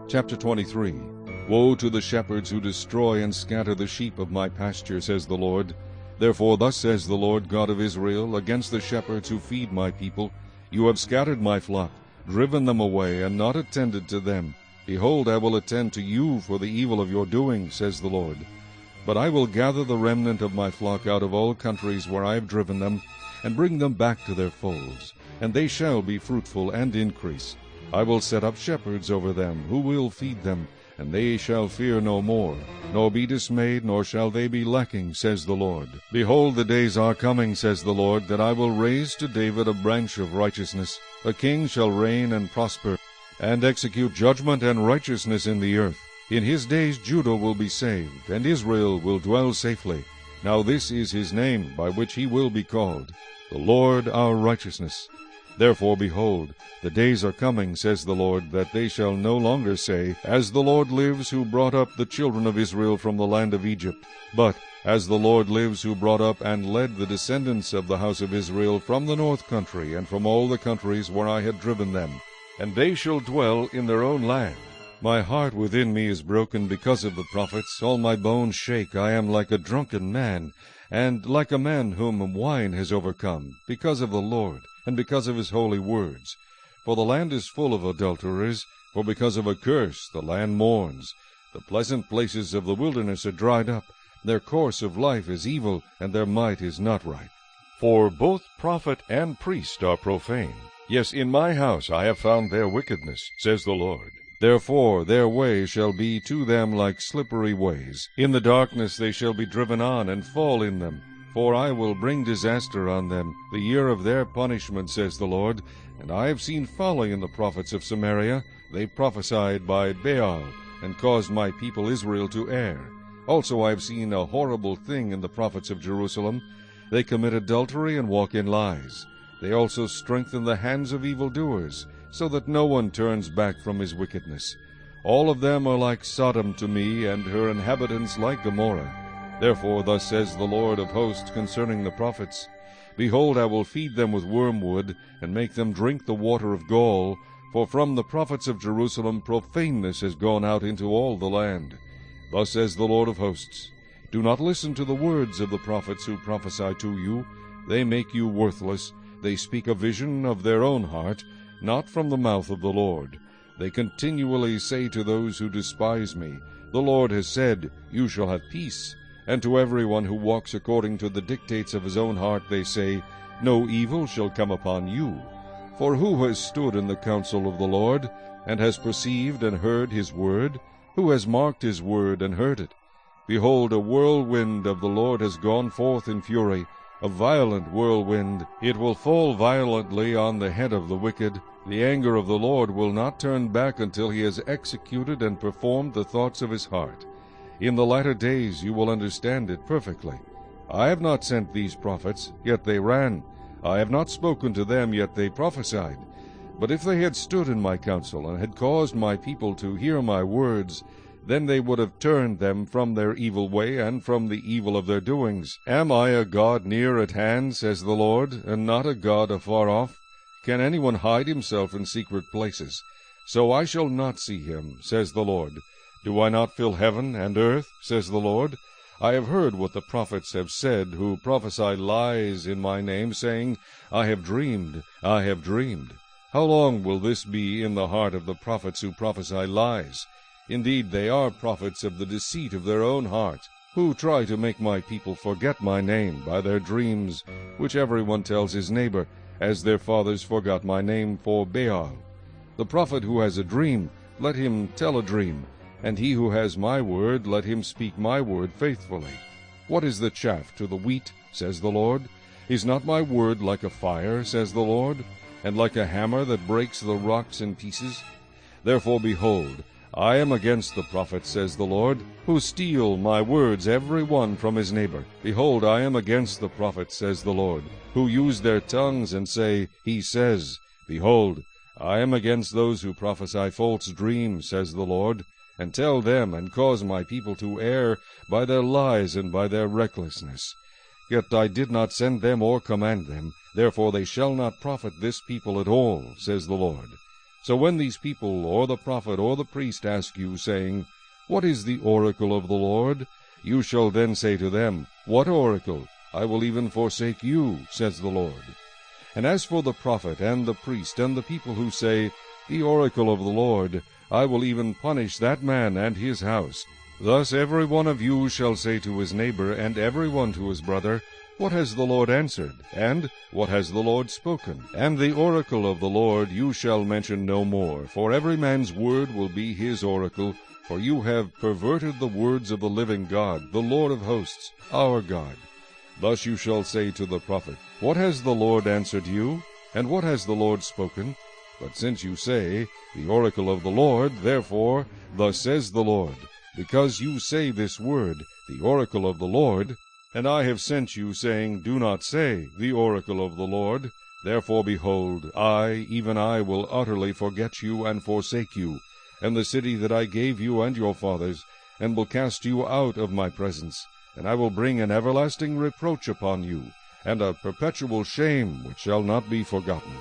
Chapter 23. Woe to the shepherds who destroy and scatter the sheep of my pasture, says the Lord. Therefore thus says the Lord God of Israel, against the shepherds who feed my people, You have scattered my flock, driven them away, and not attended to them. Behold, I will attend to you for the evil of your doing, says the Lord. But I will gather the remnant of my flock out of all countries where I have driven them, and bring them back to their folds, and they shall be fruitful and increase. I will set up shepherds over them, who will feed them, and they shall fear no more, nor be dismayed, nor shall they be lacking, says the Lord. Behold, the days are coming, says the Lord, that I will raise to David a branch of righteousness. A king shall reign and prosper, and execute judgment and righteousness in the earth. In his days Judah will be saved, and Israel will dwell safely. Now this is his name, by which he will be called, the Lord our righteousness. Therefore, behold, the days are coming, says the Lord, that they shall no longer say, As the Lord lives, who brought up the children of Israel from the land of Egypt, but, As the Lord lives, who brought up and led the descendants of the house of Israel from the north country, and from all the countries where I had driven them. And they shall dwell in their own land. My heart within me is broken because of the prophets. All my bones shake. I am like a drunken man, and like a man whom wine has overcome, because of the Lord, and because of his holy words. For the land is full of adulterers, for because of a curse the land mourns. The pleasant places of the wilderness are dried up. Their course of life is evil, and their might is not right. For both prophet and priest are profane. Yes, in my house I have found their wickedness, says the Lord. Therefore their way shall be to them like slippery ways. In the darkness they shall be driven on, and fall in them. For I will bring disaster on them, the year of their punishment, says the Lord. And I have seen folly in the prophets of Samaria. They prophesied by Baal, and caused my people Israel to err. Also I have seen a horrible thing in the prophets of Jerusalem. They commit adultery and walk in lies. They also strengthen the hands of evildoers, so that no one turns back from his wickedness. All of them are like Sodom to me, and her inhabitants like Gomorrah. Therefore thus says the Lord of hosts concerning the prophets, Behold, I will feed them with wormwood, and make them drink the water of gall, for from the prophets of Jerusalem profaneness has gone out into all the land. Thus says the Lord of hosts, Do not listen to the words of the prophets who prophesy to you. They make you worthless. They speak a vision of their own heart, not from the mouth of the Lord. They continually say to those who despise me, The Lord has said, You shall have peace. And to everyone who walks according to the dictates of his own heart they say, No evil shall come upon you. For who has stood in the counsel of the Lord, and has perceived and heard his word? Who has marked his word and heard it? Behold, a whirlwind of the Lord has gone forth in fury, a violent whirlwind. It will fall violently on the head of the wicked. The anger of the Lord will not turn back until he has executed and performed the thoughts of his heart. In the latter days you will understand it perfectly. I have not sent these prophets, yet they ran. I have not spoken to them, yet they prophesied. But if they had stood in my counsel, and had caused my people to hear my words, then they would have turned them from their evil way, and from the evil of their doings. Am I a God near at hand, says the Lord, and not a God afar off? Can anyone hide himself in secret places? So I shall not see him, says the Lord. Do I not fill heaven and earth, says the Lord? I have heard what the prophets have said, who prophesy lies in my name, saying, I have dreamed, I have dreamed. How long will this be in the heart of the prophets who prophesy lies? Indeed, they are prophets of the deceit of their own heart, who try to make my people forget my name by their dreams, which everyone tells his neighbor, as their fathers forgot my name for Baal. The prophet who has a dream, let him tell a dream. And he who has my word, let him speak my word faithfully. What is the chaff to the wheat, says the Lord? Is not my word like a fire, says the Lord, and like a hammer that breaks the rocks in pieces? Therefore, behold, I am against the prophets, says the Lord, who steal my words every one from his neighbor. Behold, I am against the prophets, says the Lord, who use their tongues and say, He says. Behold, I am against those who prophesy false dreams, says the Lord, and tell them, and cause my people to err by their lies and by their recklessness. Yet I did not send them or command them, therefore they shall not profit this people at all, says the Lord. So when these people, or the prophet, or the priest ask you, saying, What is the oracle of the Lord? You shall then say to them, What oracle? I will even forsake you, says the Lord. And as for the prophet, and the priest, and the people who say, The oracle of the Lord, I will even punish that man and his house. Thus every one of you shall say to his neighbor, and every one to his brother, What has the Lord answered? And what has the Lord spoken? And the oracle of the Lord you shall mention no more, for every man's word will be his oracle, for you have perverted the words of the living God, the Lord of hosts, our God. Thus you shall say to the prophet, What has the Lord answered you? And what has the Lord spoken? But since you say, The oracle of the Lord, therefore, thus says the Lord, because you say this word, the oracle of the Lord, and I have sent you, saying, Do not say, the oracle of the Lord, therefore, behold, I, even I, will utterly forget you and forsake you, and the city that I gave you and your fathers, and will cast you out of my presence, and I will bring an everlasting reproach upon you, and a perpetual shame which shall not be forgotten.